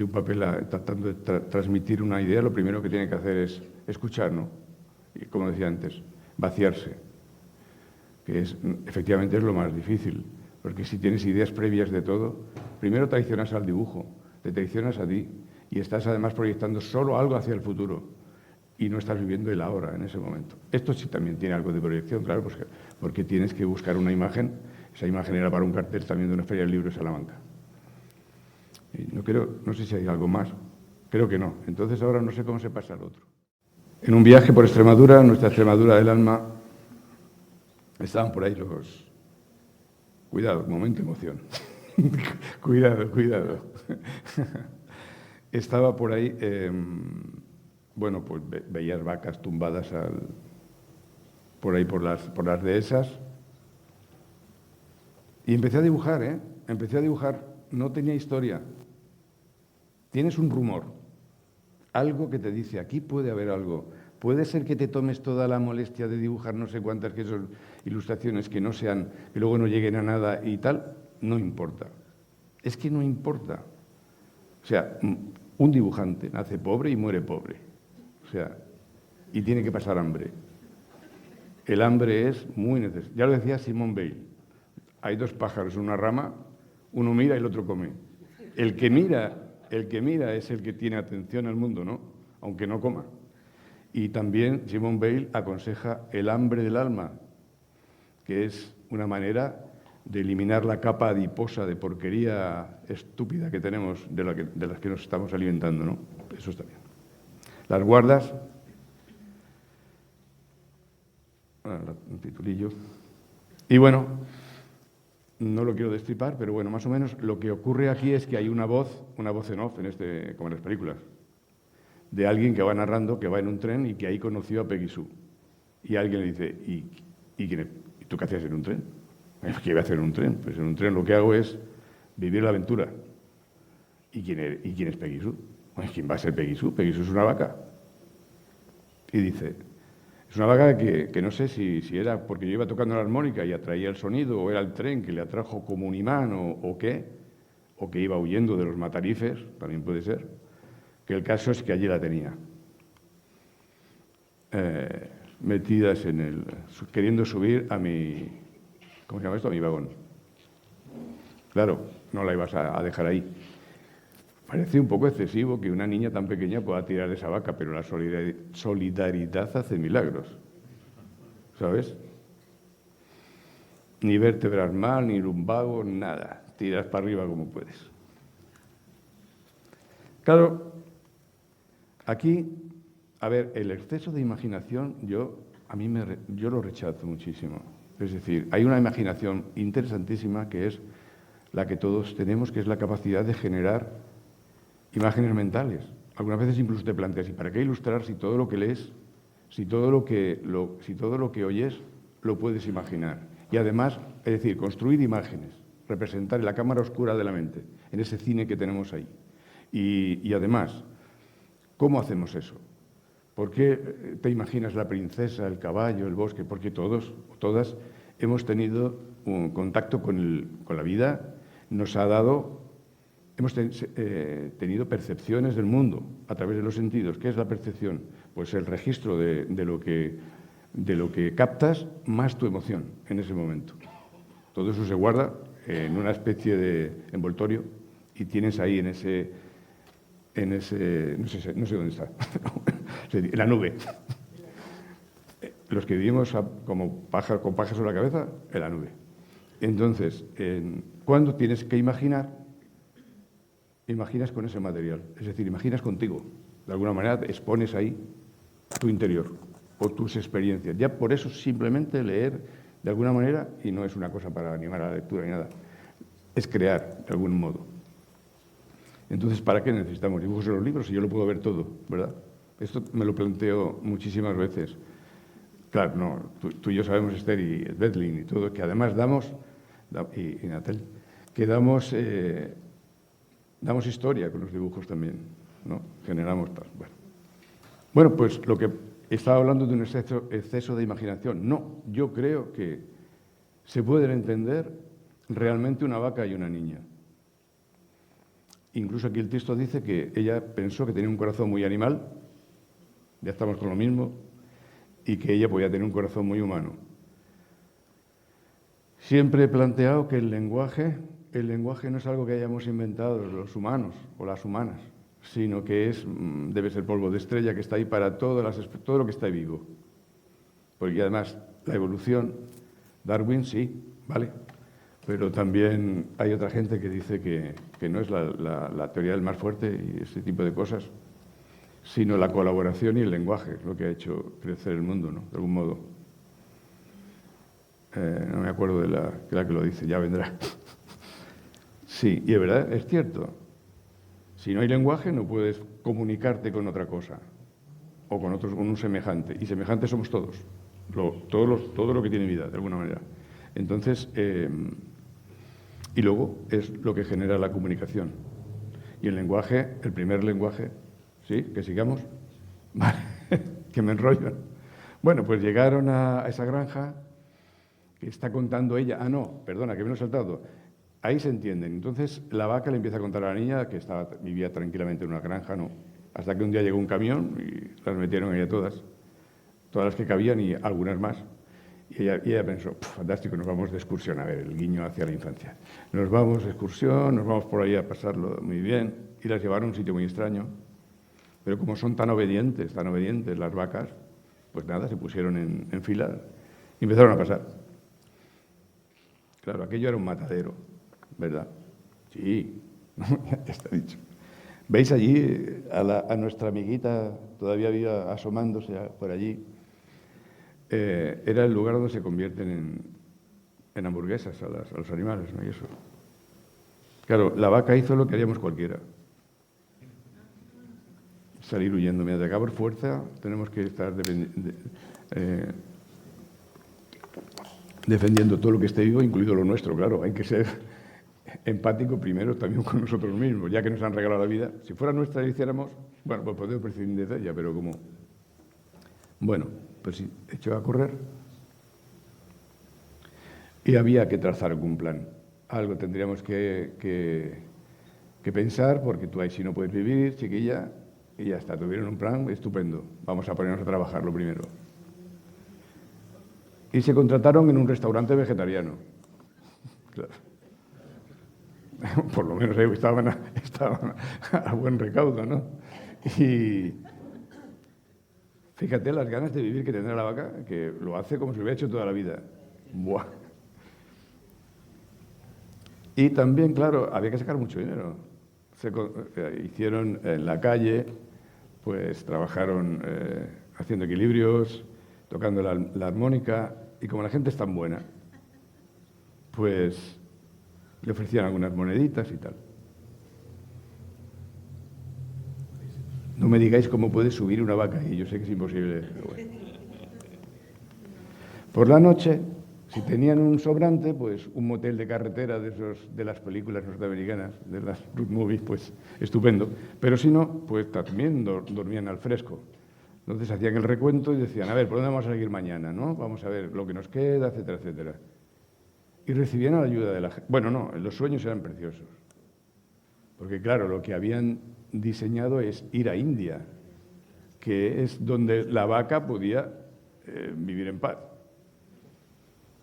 un papel tratando de transmitir una idea, lo primero que tiene que hacer es escuchar, ¿no? Y como decía antes, vaciarse, que efectivamente es lo más difícil, porque si tienes ideas previas de todo, primero traicionas al dibujo, te traicionas a ti, y estás además proyectando solo algo hacia el futuro, y no estás viviendo el ahora en ese momento. Esto sí también tiene algo de proyección, claro, porque tienes que buscar una imagen. Esa imagen era para un cartel también de una feria del libro de Salamanca. Y no sé si hay algo más, creo que no. Entonces ahora no sé cómo se pasa al otro. En un viaje por Extremadura, nuestra Extremadura del alma, estaban por ahí los... Cuidado, momento de emoción. Cuidado. Estaba por ahí, bueno, pues veías vacas tumbadas por ahí por las dehesas. Y empecé a dibujar, Empecé a dibujar, no tenía historia. Tienes un rumor, algo que te dice, aquí puede haber algo. Puede ser que te tomes toda la molestia de dibujar no sé cuántas que son ilustraciones que no sean, que luego no lleguen a nada y tal, no importa. Es que no importa. O sea, un dibujante nace pobre y muere pobre. O sea, y tiene que pasar hambre. El hambre es muy necesario. Ya lo decía Simone Weil. Hay 2 pájaros en una rama, uno mira y el otro come. El que mira es el que tiene atención al mundo, ¿no? Aunque no coma. Y también Simone Weil aconseja el hambre del alma, que es una manera de eliminar la capa adiposa de porquería estúpida que tenemos, de las que nos estamos alimentando, ¿no? Eso está bien. Las guardas, un titulillo. Y bueno, no lo quiero destripar, pero bueno, más o menos lo que ocurre aquí es que hay una voz en off, como en las películas, de alguien que va narrando que va en un tren y que ahí conoció a Peggy Sue. Y alguien le dice, ¿y tú qué hacías en un tren? ¿Qué iba a hacer en un tren? Pues en un tren lo que hago es vivir la aventura. ¿Y quién es Peggy Sue? Pues ¿quién va a ser Peggy Sue? Peggy Sue es una vaca. Y dice, es una vaca que no sé si era porque yo iba tocando la armónica y atraía el sonido, o era el tren que le atrajo como un imán, o qué, o que iba huyendo de los matarifes, también puede ser, que el caso es que allí la tenía. Metidas queriendo subir a mi, ¿cómo se llama esto? A mi vagón. Claro, no la ibas a dejar ahí. Parece un poco excesivo que una niña tan pequeña pueda tirar esa vaca, pero la solidaridad hace milagros, ¿sabes? Ni vértebras mal, ni lumbago, nada. Tiras para arriba como puedes. Claro, aquí, a ver, el exceso de imaginación yo lo rechazo muchísimo. Es decir, hay una imaginación interesantísima que es la que todos tenemos, que es la capacidad de generar imágenes mentales. Algunas veces incluso te planteas, ¿y para qué ilustrar si todo lo que lees, si todo lo que oyes lo puedes imaginar? Y además, es decir, construir imágenes, representar en la cámara oscura de la mente, en ese cine que tenemos ahí. Y además, ¿cómo hacemos eso? ¿Por qué te imaginas la princesa, el caballo, el bosque? Porque todos, todas, hemos tenido un contacto con la vida, nos ha dado, hemos tenido percepciones del mundo a través de los sentidos. ¿Qué es la percepción? Pues el registro de lo que captas más tu emoción en ese momento. Todo eso se guarda en una especie de envoltorio y tienes ahí en ese no sé dónde está, en la nube. Los que vivimos como con pajas sobre la cabeza, en la nube. Entonces, cuando tienes que imaginar, imaginas con ese material. Es decir, imaginas contigo. De alguna manera expones ahí tu interior o tus experiencias. Ya por eso simplemente leer de alguna manera, y no es una cosa para animar a la lectura ni nada, es crear de algún modo. Entonces, ¿para qué necesitamos dibujos en los libros si yo lo puedo ver todo, verdad? Esto me lo planteo muchísimas veces. Claro, no, tú y yo sabemos, Esther y Bethlehem y todo, que además y Natal, que damos historia con los dibujos también, ¿no? Generamos tal. Bueno, pues lo que estaba hablando de un exceso de imaginación. No, yo creo que se pueden entender realmente una vaca y una niña. Incluso aquí el texto dice que ella pensó que tenía un corazón muy animal, ya estamos con lo mismo, y que ella podía tener un corazón muy humano. Siempre he planteado que el lenguaje no es algo que hayamos inventado los humanos o las humanas, sino que debe ser polvo de estrella que está ahí para todo lo que está vivo. Porque además la evolución, Darwin sí, ¿vale? Pero también hay otra gente que dice que no es la teoría del más fuerte y ese tipo de cosas, sino la colaboración y el lenguaje, lo que ha hecho crecer el mundo, ¿no? De algún modo. No me acuerdo de la que lo dice, ya vendrá. Sí, y es verdad, es cierto. Si no hay lenguaje no puedes comunicarte con otra cosa o con un semejante. Y semejantes somos todos, todo lo que tiene vida, de alguna manera. Entonces, y luego es lo que genera la comunicación. Y el lenguaje, el primer lenguaje, ¿sí? ¿Que sigamos? Vale, que me enrollo. Bueno, pues llegaron a esa granja que está contando ella. Ah, no, perdona, que me lo he saltado. Ahí se entienden. Entonces la vaca le empieza a contar a la niña que vivía tranquilamente en una granja, ¿no? Hasta que un día llegó un camión y las metieron ahí a todas las que cabían y algunas más. Y ella pensó, fantástico, nos vamos de excursión, a ver, el guiño hacia la infancia. Nos vamos de excursión, nos vamos por ahí a pasarlo muy bien, y las llevaron a un sitio muy extraño. Pero como son tan obedientes las vacas, pues nada, se pusieron en fila y empezaron a pasar. Claro, aquello era un matadero, ¿verdad? Sí, ya está dicho. ¿Veis allí a nuestra amiguita todavía viva asomándose por allí? Era el lugar donde se convierten en hamburguesas a los animales, ¿no? Y eso. Claro, la vaca hizo lo que haríamos cualquiera. Salir huyendo. Mira, de acá por fuerza tenemos que estar defendiendo todo lo que esté vivo, incluido lo nuestro, claro. Hay que ser empático primero también con nosotros mismos, ya que nos han regalado la vida. Si fuera nuestra y hiciéramos, bueno, pues podemos prescindir de ella, pero como... Bueno, pues sí, echó a correr y había que trazar algún plan. Algo tendríamos que pensar, porque tú ahí sí no puedes vivir, chiquilla, y ya está, tuvieron un plan estupendo. Vamos a ponernos a trabajar lo primero. Y se contrataron en un restaurante vegetariano. Claro. Por lo menos ahí estaban a buen recaudo, ¿no? Y fíjate las ganas de vivir que tendrá la vaca, que lo hace como si lo hubiera hecho toda la vida. ¡Buah! Y también, claro, había que sacar mucho dinero. Hicieron en la calle, pues trabajaron haciendo equilibrios, tocando la armónica, y como la gente es tan buena, pues le ofrecían algunas moneditas y tal. No me digáis cómo puede subir una vaca ahí, yo sé que es imposible, pero bueno. Por la noche, si tenían un sobrante, pues un motel de carretera de esos de las películas norteamericanas, de las road movies, pues estupendo. Pero si no, pues también dormían al fresco. Entonces hacían el recuento y decían, a ver, ¿por dónde vamos a seguir mañana? ¿No? Vamos a ver lo que nos queda, etcétera, etcétera. Y recibían la ayuda de la gente. Bueno, no, los sueños eran preciosos. Porque claro, lo que habían diseñado es ir a India, que es donde la vaca podía vivir en paz.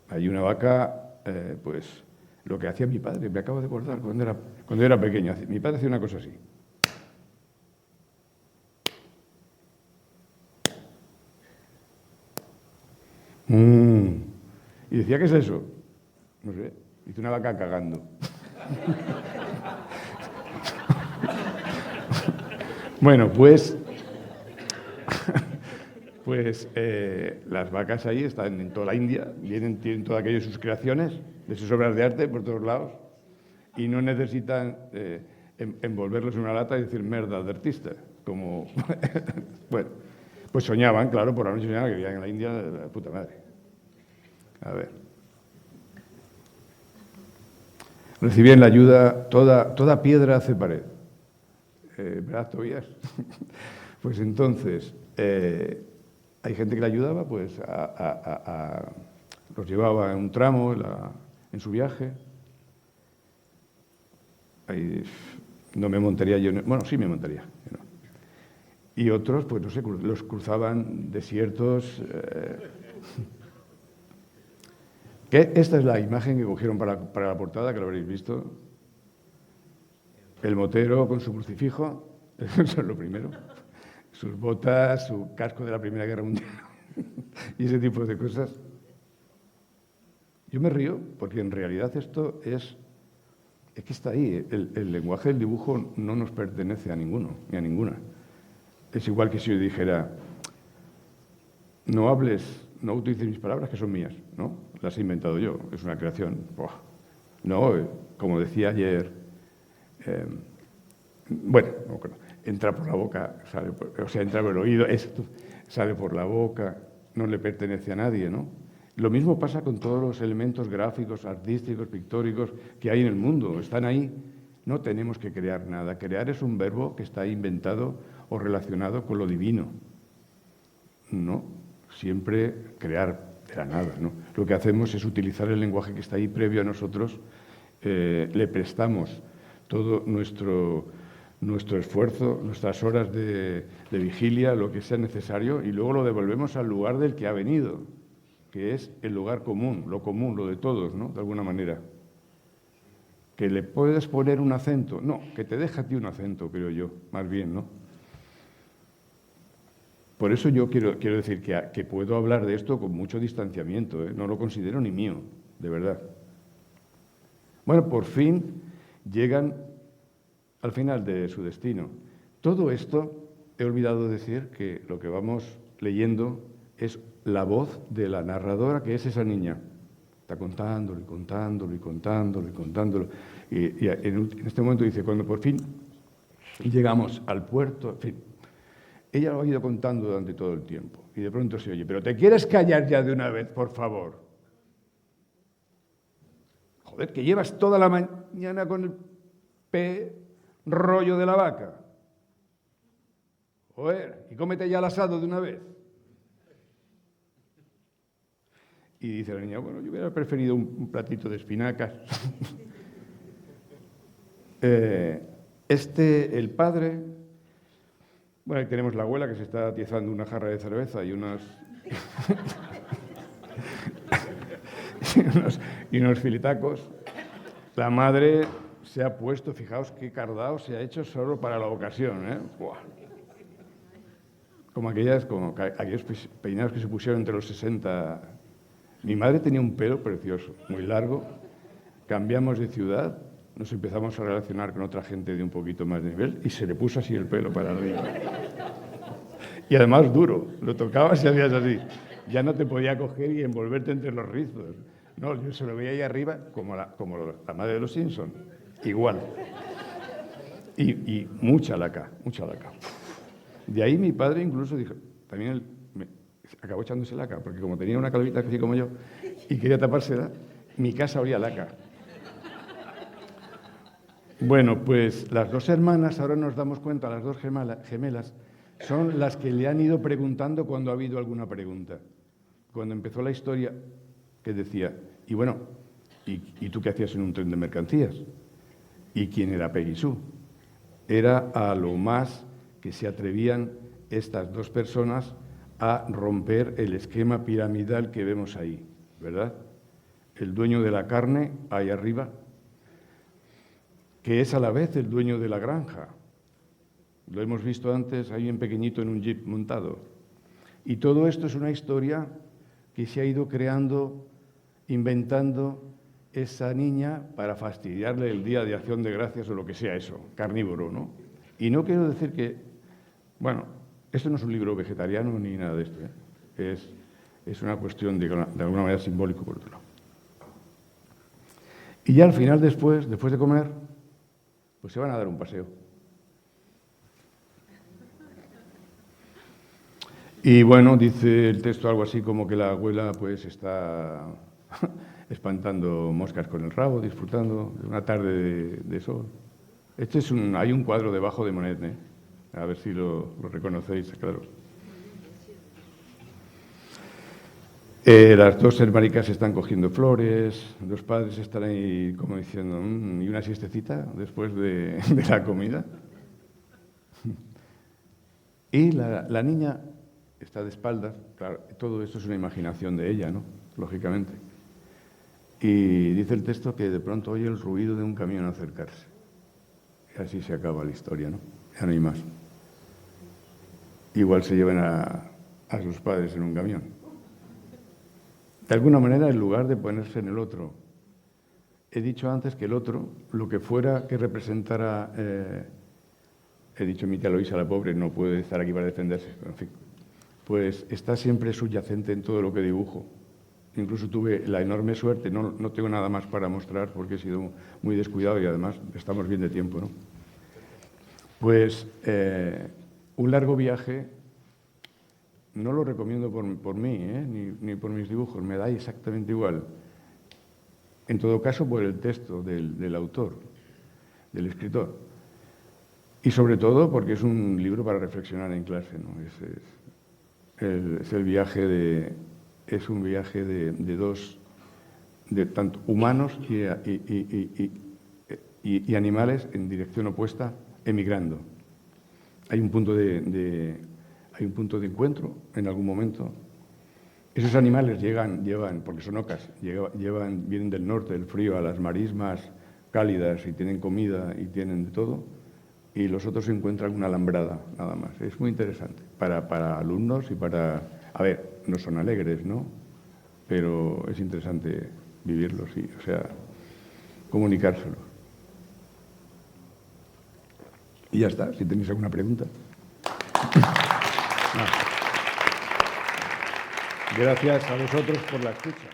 Hay una vaca, pues, lo que hacía mi padre, me acabo de acordar, cuando yo era pequeño, mi padre hacía una cosa así. Y decía, ¿qué es eso? No sé, dice una vaca cagando. Bueno, pues las vacas ahí están en toda la India, tienen todas aquellas sus creaciones, de sus obras de arte por todos lados, y no necesitan envolverlos en una lata y decir merda de artista, como, bueno, pues soñaban, claro, por la noche soñaban que vivían en la India de la puta madre. A ver. Recibían la ayuda, toda piedra hace pared. ¿Verdad, Tobías? Pues entonces, hay gente que le ayudaba, pues los llevaba en un tramo en su viaje. Ahí, no me montaría yo, bueno, sí me montaría. ¿No? Y otros, pues no sé, los cruzaban desiertos. Esta es la imagen que cogieron para la portada, que lo habréis visto. El motero con su crucifijo, eso es lo primero. Sus botas, su casco de la Primera Guerra Mundial y ese tipo de cosas. Yo me río porque en realidad esto es que está ahí. El lenguaje del dibujo no nos pertenece a ninguno, ni a ninguna. Es igual que si yo dijera, no utilices mis palabras que son mías, ¿no? Las he inventado yo, es una creación. Buah. No, como decía ayer, bueno, entra por la boca, entra por el oído, sale por la boca, no le pertenece a nadie, ¿no? Lo mismo pasa con todos los elementos gráficos, artísticos, pictóricos que hay en el mundo, están ahí. No tenemos que crear nada. Crear es un verbo que está inventado o relacionado con lo divino. No, siempre crear de la nada, ¿no? Lo que hacemos es utilizar el lenguaje que está ahí previo a nosotros, le prestamos todo nuestro esfuerzo, nuestras horas de vigilia, lo que sea necesario, y luego lo devolvemos al lugar del que ha venido, que es el lugar común, lo de todos, ¿no? De alguna manera. ¿Que le puedes poner un acento? No, que te deja a ti un acento, creo yo, más bien, ¿no? Por eso yo quiero decir que puedo hablar de esto con mucho distanciamiento, ¿eh? No lo considero ni mío, de verdad. Bueno, por fin llegan al final de su destino. Todo esto, he olvidado decir que lo que vamos leyendo es la voz de la narradora, que es esa niña. Está contándolo y contándolo y contándolo y contándolo. Y en este momento dice, cuando por fin llegamos al puerto, en fin, ella lo ha ido contando durante todo el tiempo. Y de pronto se oye, ¿pero te quieres callar ya de una vez, por favor? Joder, que llevas toda la mañana con el rollo de la vaca. Joder, y cómete ya el asado de una vez. Y dice la niña, bueno, yo hubiera preferido un platito de espinacas. El padre, bueno, ahí tenemos la abuela que se está atizando una jarra de cerveza y unos filitacos. La madre se ha puesto, fijaos qué cardao se ha hecho solo para la ocasión, ¿eh? Buah. Como aquellos peinados que se pusieron entre los 60. Mi madre tenía un pelo precioso, muy largo. Cambiamos de ciudad, nos empezamos a relacionar con otra gente de un poquito más de nivel y se le puso así el pelo para arriba. Y además duro, lo tocabas y hacías así. ya no te podía coger y envolverte entre los rizos. No, yo se lo veía ahí arriba como la madre de los Simpson, igual. Y mucha laca, mucha laca. De ahí mi padre incluso dijo, también acabó echándose laca, porque como tenía una calvita así como yo y quería tapársela, mi casa olía a laca. Bueno, pues las dos hermanas, ahora nos damos cuenta, las dos gemelas, son las que le han ido preguntando cuando ha habido alguna pregunta. Cuando empezó la historia, que decía, y bueno, ¿y tú qué hacías en un tren de mercancías? ¿Y quién era Peggy Sue? Era a lo más que se atrevían estas dos personas a romper el esquema piramidal que vemos ahí, ¿verdad? El dueño de la carne, ahí arriba, que es a la vez el dueño de la granja. Lo hemos visto antes, ahí en pequeñito en un jeep montado. Y todo esto es una historia que se ha ido creando, inventando esa niña para fastidiarle el Día de Acción de Gracias o lo que sea eso, carnívoro, ¿no? Y no quiero decir que, bueno, esto no es un libro vegetariano ni nada de esto, ¿eh? Es una cuestión de alguna manera simbólico por otro lado. Y ya al final, después de comer, pues se van a dar un paseo. Y bueno, dice el texto algo así como que la abuela pues está espantando moscas con el rabo, disfrutando de una tarde de sol. Hay un cuadro debajo de Monet, ¿eh? A ver si lo reconocéis, claro. Las dos hermanicas están cogiendo flores, los padres están ahí como diciendo, ¿y una siestecita después de la comida? Y la niña está de espaldas, claro, todo esto es una imaginación de ella, ¿no? Lógicamente. Y dice el texto que de pronto oye el ruido de un camión acercarse. Y así se acaba la historia, ¿no? Ya no hay más. Igual se llevan a sus padres en un camión. De alguna manera, en lugar de ponerse en el otro, he dicho antes que el otro, lo que fuera que representara, he dicho mi tía Loisa, la pobre, no puede estar aquí para defenderse, pero en fin, pues está siempre subyacente en todo lo que dibujo. Incluso tuve la enorme suerte, no tengo nada más para mostrar porque he sido muy descuidado y además estamos bien de tiempo, ¿no? Pues un largo viaje no lo recomiendo por mí, ni por mis dibujos, me da exactamente igual. En todo caso, por el texto del autor, del escritor. Y sobre todo porque es un libro para reflexionar en clase, ¿no? Es un viaje de dos, de tanto humanos y animales en dirección opuesta, emigrando. Hay un punto de encuentro en algún momento. Esos animales llevan, porque son ocas, vienen del norte, del frío, a las marismas cálidas y tienen comida y tienen de todo, y los otros encuentran una alambrada, nada más. Es muy interesante para alumnos y para... A ver, no son alegres, ¿no? Pero es interesante vivirlos, sí, o sea, comunicárselos. Y ya está, si tenéis alguna pregunta. Gracias a vosotros por la escucha.